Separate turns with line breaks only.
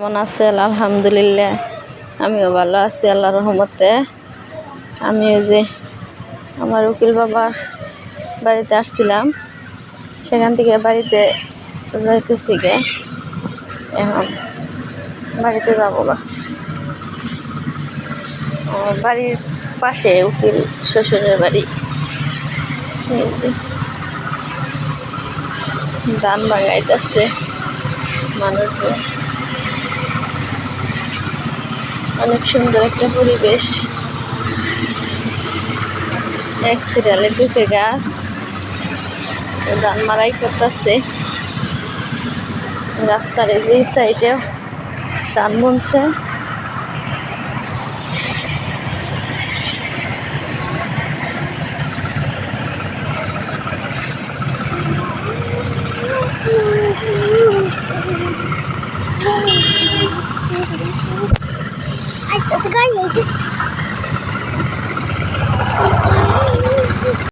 কেমন আছেন? আলহামদুলিল্লাহ আমিও ভালো আছি আল্লাহর রহমতে। আমি ওই যে আমার উকিল বাবার বাড়িতে আসছিলাম, সেখান থেকে বাড়িতে যাইতেছি গে। এখন বাড়িতে যাবো না, আমার বাড়ির পাশে উকিল শ্বশুরের বাড়ি। ধান ভাঙাইতেছে মানুষজন, অনেক সুন্দর একটা পরিবেশ। এক সিরিয়ালে পেঁপে গাছ, ধান মারাই করতেছে। রাস্তার যে সাইডে ধান বুনছে।
That's a guy.